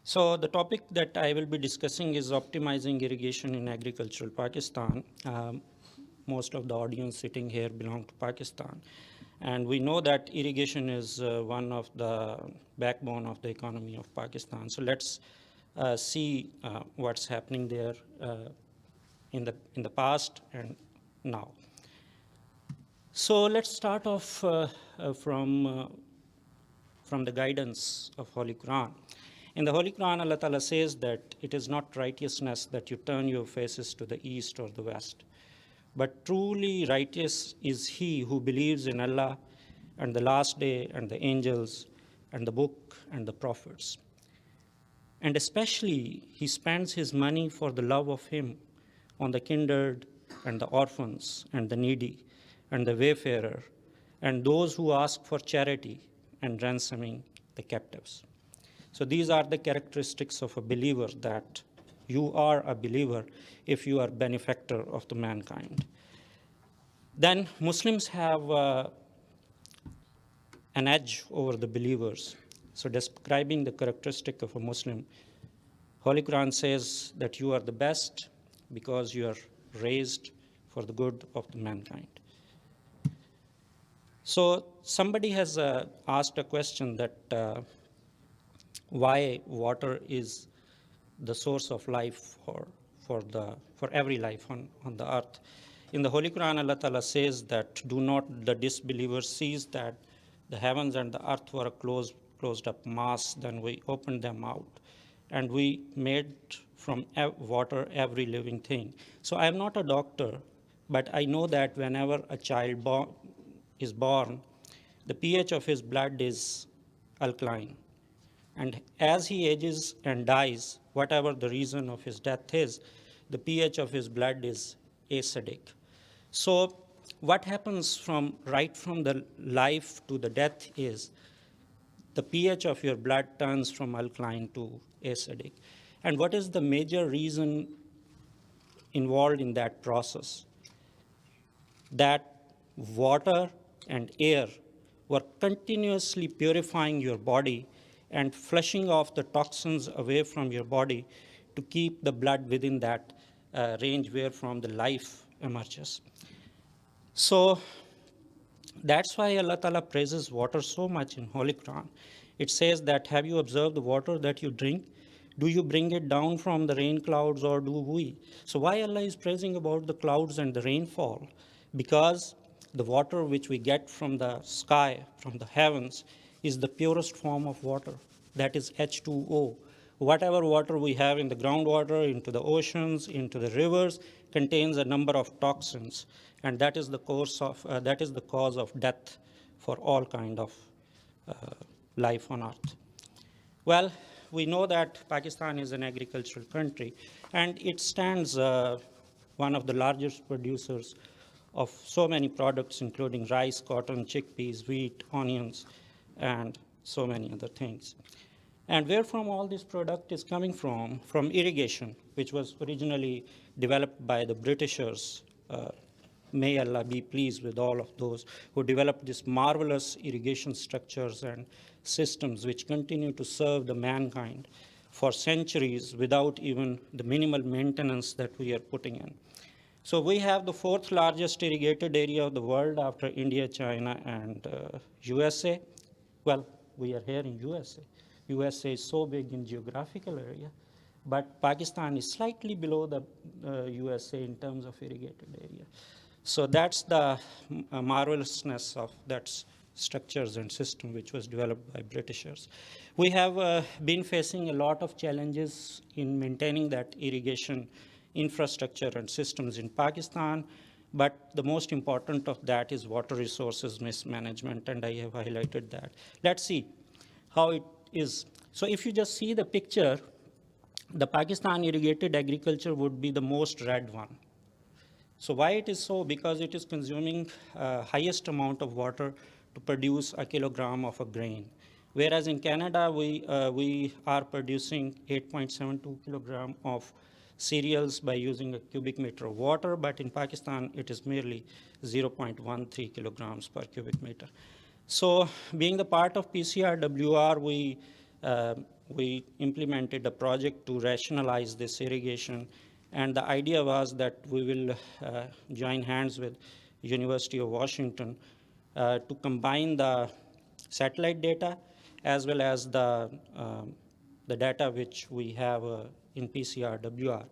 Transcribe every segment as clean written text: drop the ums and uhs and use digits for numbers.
So the topic that I will be discussing is optimizing irrigation in agricultural Pakistan. Most of the audience sitting here belong to Pakistan. And we know that irrigation is one of the backbone of the economy of Pakistan. So let's see what's happening there in the past and now. So let's start off from the guidance of Holy Quran. In the Holy Quran, Allah Ta'ala says that it is not righteousness that you turn your faces to the east or the west, but truly righteous is he who believes in Allah and the last day and the angels and the book and the prophets. And especially he spends his money for the love of him on the kindred and the orphans and the needy and the wayfarer and those who ask for charity and ransoming the captives. So these are the characteristics of a believer, that you are a believer if you are benefactor of the mankind. Then Muslims have an edge over the believers. So describing the characteristic of a Muslim, Holy Quran says that you are the best because you are raised for the good of the mankind. So somebody has asked a question that why water is the source of life for every life on the earth. In the Holy Quran, Allah Ta'ala says that do not the disbelievers sees that the heavens and the earth were a closed up mass, then we opened them out and we made from water every living thing. So I am not a doctor, but I know that whenever a child is born, the pH of his blood is alkaline. And as he ages and dies, whatever the reason of his death is, the pH of his blood is acidic. So what happens right from the life to the death is the pH of your blood turns from alkaline to acidic. And what is the major reason involved in that process? That water and air were continuously purifying your body and flushing off the toxins away from your body to keep the blood within that range where from the life emerges. So that's why Allah Ta'ala praises water so much in Holy Quran. It says that, have you observed the water that you drink? Do you bring it down from the rain clouds or do we? So why Allah is praising about the clouds and the rainfall? Because the water which we get from the sky, from the heavens, is the purest form of water. That is H2O. Whatever water we have in the groundwater, into the oceans, into the rivers, contains a number of toxins, and that is the cause of death for all kind of life on earth. Well, we know that Pakistan is an agricultural country, and it stands one of the largest producers of so many products, including rice, cotton, chickpeas, wheat, onions, and so many other things. And where from all this product is coming from? From irrigation, which was originally developed by the Britishers. May Allah be pleased with all of those who developed these marvelous irrigation structures and systems which continue to serve the mankind for centuries without even the minimal maintenance that we are putting in. So we have the fourth largest irrigated area of the world after India, China, and USA. Well, we are here in USA. USA is so big in geographical area, but Pakistan is slightly below the USA in terms of irrigated area. So that's the marvelousness of that structures and system which was developed by Britishers. We have been facing a lot of challenges in maintaining that irrigation infrastructure and systems in Pakistan, but the most important of that is water resources mismanagement, and I have highlighted that. Let's see how it is. So if you just see the picture, the Pakistan irrigated agriculture would be the most red one. So why it is so? Because it is consuming highest amount of water to produce a kilogram of a grain. Whereas in Canada, we are producing 8.72 kilogram of cereals by using a cubic meter of water, but in Pakistan, it is merely 0.13 kilograms per cubic meter. So being the part of PCRWR, we we implemented a project to rationalize this irrigation. And the idea was that we will join hands with University of Washington to combine the satellite data as well as the data which we have in PCR-WR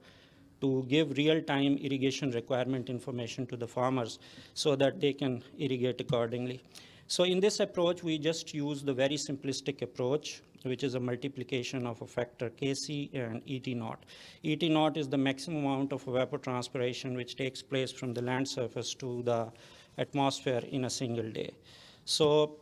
to give real-time irrigation requirement information to the farmers so that they can irrigate accordingly. So in this approach, we just use the very simplistic approach, which is a multiplication of a factor Kc and Et naught. Et naught is the maximum amount of evapotranspiration which takes place from the land surface to the atmosphere in a single day. So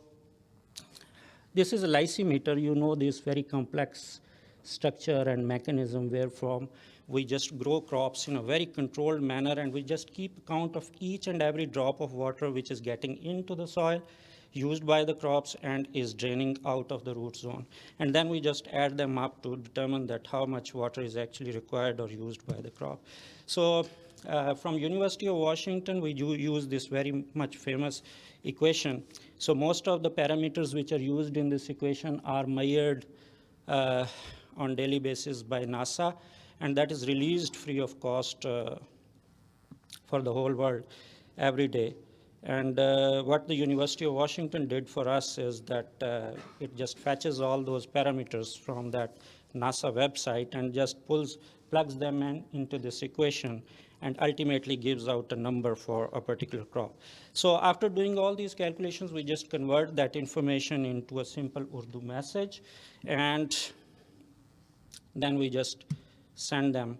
this is a lysimeter. You know this very complex structure and mechanism wherefrom we just grow crops in a very controlled manner, and we just keep count of each and every drop of water which is getting into the soil, used by the crops, and is draining out of the root zone. And then we just add them up to determine that how much water is actually required or used by the crop. So from University of Washington, we do use this very much famous equation. So most of the parameters which are used in this equation are measured on daily basis by NASA, and that is released free of cost for the whole world every day. And what the University of Washington did for us is that it just fetches all those parameters from that NASA website and just plugs them into this equation and ultimately gives out a number for a particular crop. So after doing all these calculations, we just convert that information into a simple Urdu message, and then we just send them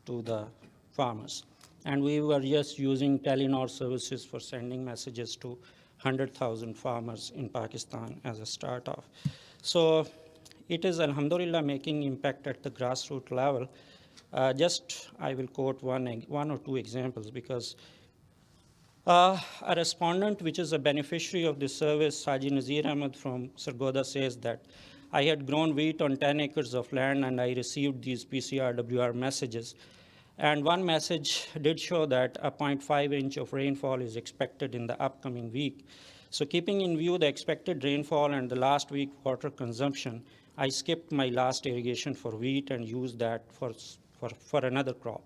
to the farmers. And we were just using Telenor services for sending messages to 100,000 farmers in Pakistan as a start off. So it is, alhamdulillah, making impact at the grassroots level. I will quote one or two examples, because a respondent, which is a beneficiary of this service, Haji Nazir Ahmad from Sargodha, says that I had grown wheat on 10 acres of land, and I received these PCR-WR messages. And one message did show that a 0.5 inch of rainfall is expected in the upcoming week. So keeping in view the expected rainfall and the last week water consumption, I skipped my last irrigation for wheat and used that for another crop.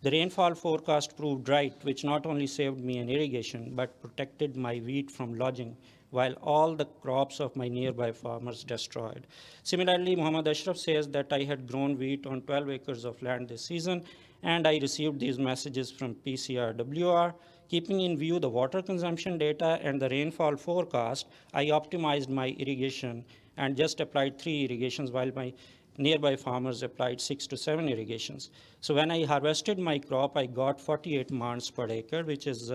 The rainfall forecast proved right, which not only saved me an irrigation, but protected my wheat from lodging, while all the crops of my nearby farmers destroyed. Similarly, Muhammad Ashraf says that I had grown wheat on 12 acres of land this season, and I received these messages from PCR-WR. Keeping in view the water consumption data and the rainfall forecast, I optimized my irrigation and just applied 3 irrigations, while my nearby farmers applied 6 to 7 irrigations. So when I harvested my crop, I got 48 mands per acre, which is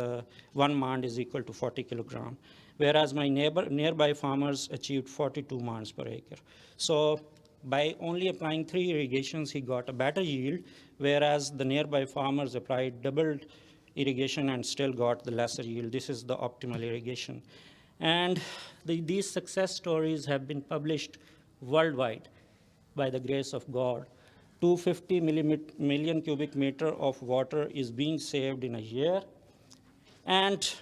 1 mand is equal to 40 kilogram, whereas my nearby farmers achieved 42 mands per acre. So by only applying 3 irrigations, he got a better yield, whereas the nearby farmers applied doubled irrigation and still got the lesser yield. This is the optimal irrigation. And these success stories have been published worldwide by the grace of God. 250 million cubic meter of water is being saved in a year. And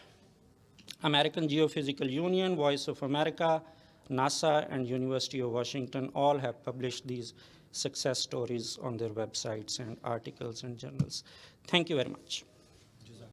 American Geophysical Union, Voice of America, NASA, and University of Washington all have published these success stories on their websites and articles and journals. Thank you very much.